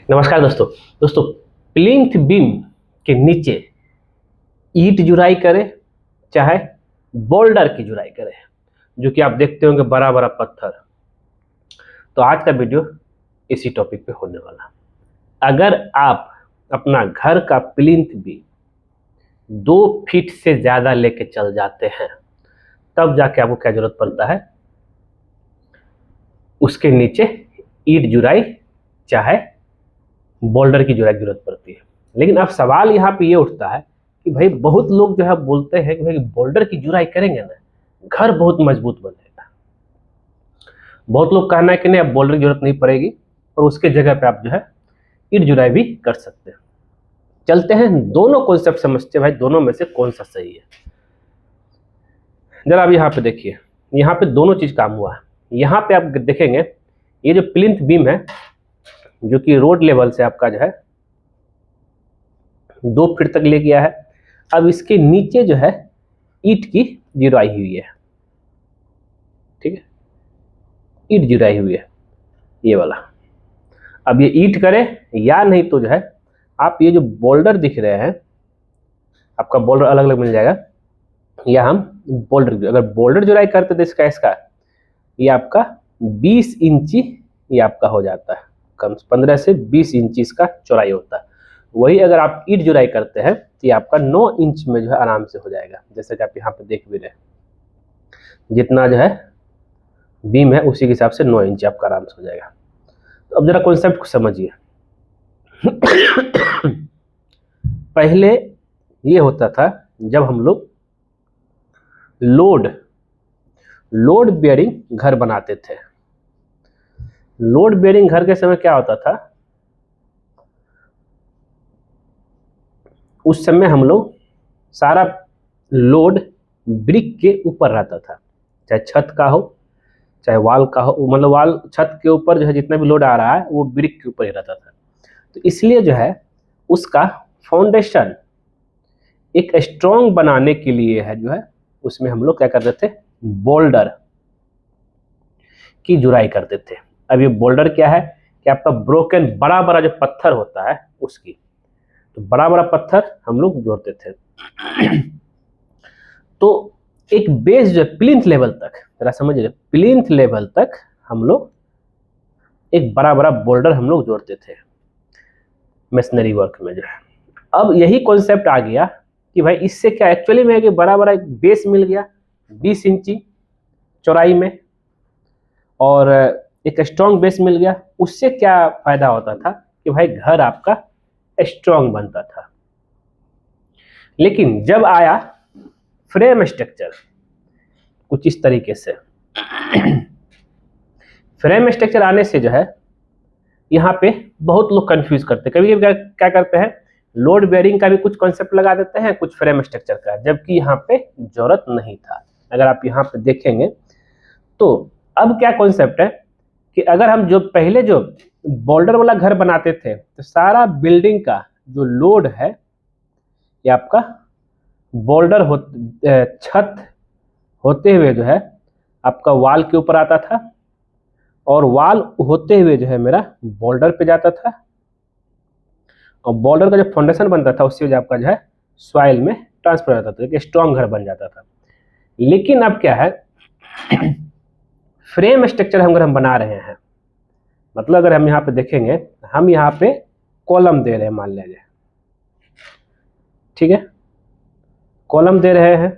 नमस्कार दोस्तों plinth beam के नीचे ईंट जुराई करे चाहे बोल्डर की जुराई करे, जो कि आप देखते होंगे बड़ा बड़ा पत्थर। तो आज का वीडियो इसी टॉपिक पे होने वाला। अगर आप अपना घर का प्लिंथ बीम 2 फीट से ज्यादा लेके चल जाते हैं, तब जाके आपको क्या जरूरत पड़ता है, उसके नीचे ईंट जुराई चाहे बोल्डर की जुराई की जरूरत पड़ती है। लेकिन अब सवाल यहाँ पे ये उठता है कि भाई बहुत लोग जो है बोलते हैं कि भाई बोल्डर की जुराई करेंगे ना, घर बहुत मजबूत बनेगा। बहुत लोग कहना है कि नहीं, अब बोल्डर की जरूरत नहीं पड़ेगी और उसके जगह पे आप जो है ईंट जुराई भी कर सकते हैं। चलते हैं दोनों कॉन्सेप्ट समझते हैं, भाई दोनों में से कौन सा सही है। जरा अब यहाँ पे देखिए, यहाँ पे दोनों चीज काम हुआ है। यहाँ पे आप देखेंगे ये जो प्लिंथ बीम है, जो कि रोड लेवल से आपका जो है 2 फीट तक ले गया है। अब इसके नीचे जो है ईंट की जुराई हुई है, ठीक है, ईंट जुराई हुई है ये वाला। अब ये ईंट करे या नहीं, तो जो है आप ये जो बोल्डर दिख रहे हैं, आपका बोल्डर अलग अलग मिल जाएगा, या हम बोल्डर, अगर बोल्डर जुराई करते तो इसका ये आपका 20 इंची ये आपका हो जाता है, कम 15 से 20 इंची इसका चौड़ाई होता है। वही अगर आप ईंट जुराई करते हैं तो ये आपका 9 इंच में जो है आराम से हो जाएगा, जैसे कि आप यहाँ पे देख भी रहे हैं। जितना जो है बीम है उसी के हिसाब से 9 इंच आपका आराम से हो जाएगा। तो अब जरा कॉन्सेप्ट को समझिए। पहले ये होता था जब हम लोग लोड बेयरिंग घर बनाते थे। लोड बेयरिंग घर के समय क्या होता था, उस समय हम लोग सारा लोड ब्रिक के ऊपर रहता था, चाहे छत का हो चाहे वाल का हो, मतलब वाल छत के ऊपर जो है जितना भी लोड आ रहा है वो ब्रिक के ऊपर ही रहता था। तो इसलिए जो है उसका फाउंडेशन एक स्ट्रॉन्ग बनाने के लिए है जो है उसमें हम लोग क्या करते थे, बोल्डर की जुराई करते थे। अब ये बोल्डर क्या है कि आपका ब्रोकन बड़ा बड़ा जो पत्थर होता है उसकी, तो बड़ा बड़ा पत्थर हम लोग जोड़ते थे। तो एक बेस जो है प्लिंथ लेवल तक, जरा समझिए, प्लिंथ लेवल तक हम लोग एक बड़ा बड़ा बोल्डर हम लोग जोड़ते थे मशीनरी वर्क में जो है। अब यही कॉन्सेप्ट आ गया कि भाई इससे क्या एक्चुअली में है कि बड़ा बड़ा एक बेस मिल गया 20 इंची चौड़ाई में, और एक स्ट्रॉन्ग बेस मिल गया। उससे क्या फायदा होता था कि भाई घर आपका स्ट्रॉन्ग बनता था। लेकिन जब आया फ्रेम स्ट्रक्चर कुछ इस तरीके से, फ्रेम स्ट्रक्चर आने से जो है यहाँ पे बहुत लोग कंफ्यूज करते हैं। कभी कभी क्या करते हैं, लोड बेयरिंग का भी कुछ कॉन्सेप्ट लगा देते हैं, कुछ फ्रेम स्ट्रक्चर का, जबकि यहाँ पे जरूरत नहीं था। अगर आप यहाँ पे देखेंगे तो अब क्या कॉन्सेप्ट है कि अगर हम जो पहले जो बोल्डर वाला घर बनाते थे, तो सारा बिल्डिंग का जो लोड है ये आपका बोल्डर छत होते हुए जो है आपका वाल के ऊपर आता था, और वाल होते हुए जो है मेरा बोल्डर पे जाता था, और बोल्डर का जो फाउंडेशन बनता था उससे जो आपका जो है सॉइल में ट्रांसफर होता था, एक स्ट्रॉन्ग घर बन जाता था। लेकिन अब क्या है, फ्रेम स्ट्रक्चर अगर हम बना रहे हैं, मतलब अगर हम यहाँ पे देखेंगे, हम यहाँ पे कॉलम दे रहे हैं, मान लीजिए, ठीक है, कॉलम दे रहे हैं।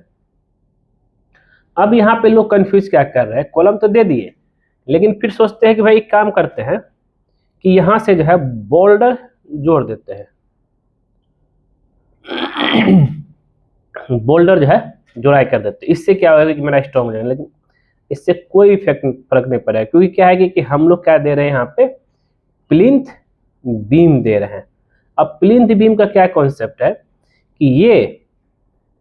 अब यहाँ पे लोग कंफ्यूज क्या कर रहे हैं, कॉलम तो दे दिए, लेकिन फिर सोचते हैं कि भाई एक काम करते हैं कि यहाँ से जो है बोल्डर जोड़ देते हैं। बोल्डर जो है जोड़ाई कर देते हैं, इससे क्या होगा कि मेरा स्ट्रॉन्ग हो जाएगा। लेकिन इससे कोई फर्क नहीं पड़ेगा, क्योंकि क्या है कि हम लोग क्या दे रहे हैं, यहाँ पे प्लिंथ बीम दे रहे हैं। अब प्लिंथ बीम का क्या कॉन्सेप्ट है कि ये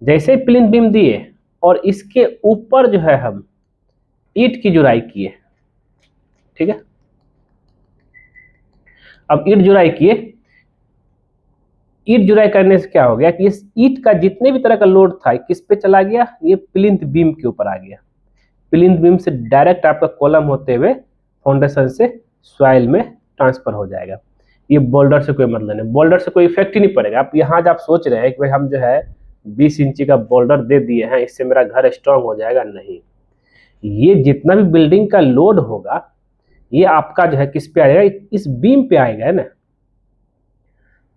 जैसे प्लिंथ बीम दिए और इसके ऊपर जो है हम ईंट की जुराई किए, ठीक है। अब ईंट जुराई किए, ईंट जुराई करने से क्या हो गया कि इस ईंट का जितने भी तरह का लोड था किस पे चला गया, ये प्लिंथ बीम के ऊपर आ गया। प्लिंथ बीम से डायरेक्ट आपका कॉलम होते हुए फाउंडेशन से सॉइल में ट्रांसफर हो जाएगा। ये बोल्डर से कोई मतलब नहीं, बोल्डर से कोई इफेक्ट ही नहीं पड़ेगा। आप यहाँ जब आप सोच रहे हैं कि भाई हम जो है 20 इंची का बोल्डर दे दिए हैं, इससे मेरा घर स्ट्रांग हो जाएगा, नहीं। ये जितना भी बिल्डिंग का लोड होगा ये आपका जो है किस पे आएगा, इस बीम पे आएगा, है ना।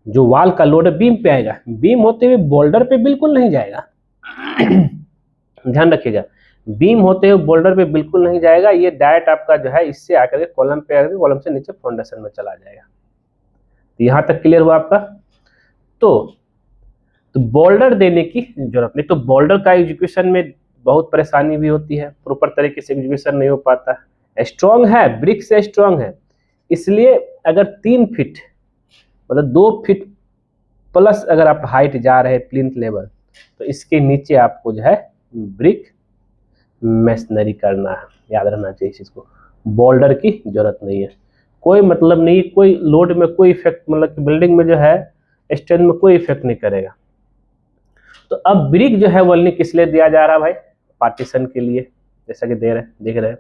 जो वाल का लोड है बीम पे आएगा, बीम होते हुए बोल्डर पे बिल्कुल नहीं जाएगा। ध्यान रखिएगा, बीम होते हुए बोल्डर पे बिल्कुल नहीं जाएगा, ये डायरेक्ट आपका जो है इससे आकर के कॉलम पे आकर कॉलम से नीचे फाउंडेशन में चला जाएगा। तो यहाँ तक क्लियर हुआ आपका। तो बोल्डर देने की जरूरत नहीं। तो बोल्डर का एजुकेशन में बहुत परेशानी भी होती है, प्रॉपर तरीके से एजुकेशन नहीं हो पाता। स्ट्रॉन्ग है, ब्रिक से स्ट्रॉन्ग है, इसलिए अगर 3 फीट मतलब 2 फीट प्लस अगर आप हाइट जा रहे हैं प्लिंथ लेवल, तो इसके नीचे आपको जो है ब्रिक मेसनरी करना है। याद रखना चाहिए इस चीज को, बोल्डर की जरूरत नहीं है, कोई मतलब नहीं, कोई लोड में कोई इफेक्ट, मतलब कि बिल्डिंग में जो है स्ट्रेंथ में कोई इफेक्ट नहीं करेगा। तो अब ब्रिक जो है वॉलनी किस लिए दिया जा रहा है भाई, पार्टीशन के लिए, जैसा कि देख रहे हैं।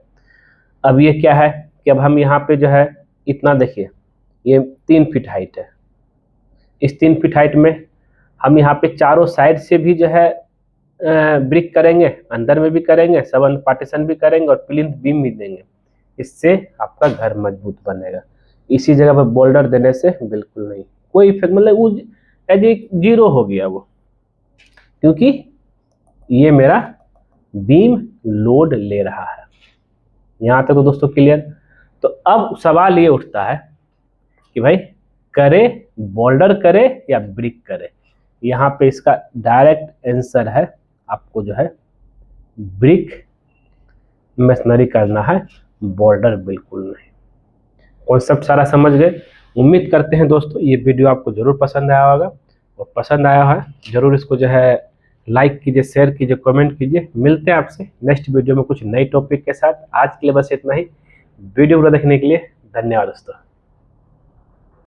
अब ये क्या है कि अब हम यहाँ पे जो है इतना देखिए, ये 3 फीट हाइट है, इस 3 फीट हाइट में हम यहाँ पे चारों साइड से भी जो है ब्रिक करेंगे, अंदर में भी करेंगे, सब पार्टीशन भी करेंगे और प्लिंथ बीम भी देंगे, इससे आपका घर मजबूत बनेगा। इसी जगह पर बोल्डर देने से बिल्कुल नहीं, कोई इफेक्ट, मतलब वो एज ए जीरो हो गया वो, क्योंकि ये मेरा बीम लोड ले रहा है। यहाँ तक तो दोस्तों क्लियर। तो अब सवाल ये उठता है कि भाई करे, बोल्डर करे या ब्रिक करे। यहाँ पे इसका डायरेक्ट आंसर है आपको जो है ब्रिक मेसनरी करना है, बोल्डर बिल्कुल नहीं। कॉन्सेप्ट सारा समझ गए। उम्मीद करते हैं दोस्तों ये वीडियो आपको जरूर पसंद आया होगा, और पसंद आया है जरूर इसको जो है लाइक कीजिए, शेयर कीजिए, कमेंट कीजिए। मिलते हैं आपसे नेक्स्ट वीडियो में कुछ नई टॉपिक के साथ। आज के लिए बस इतना ही। वीडियो पूरा देखने के लिए धन्यवाद दोस्तों।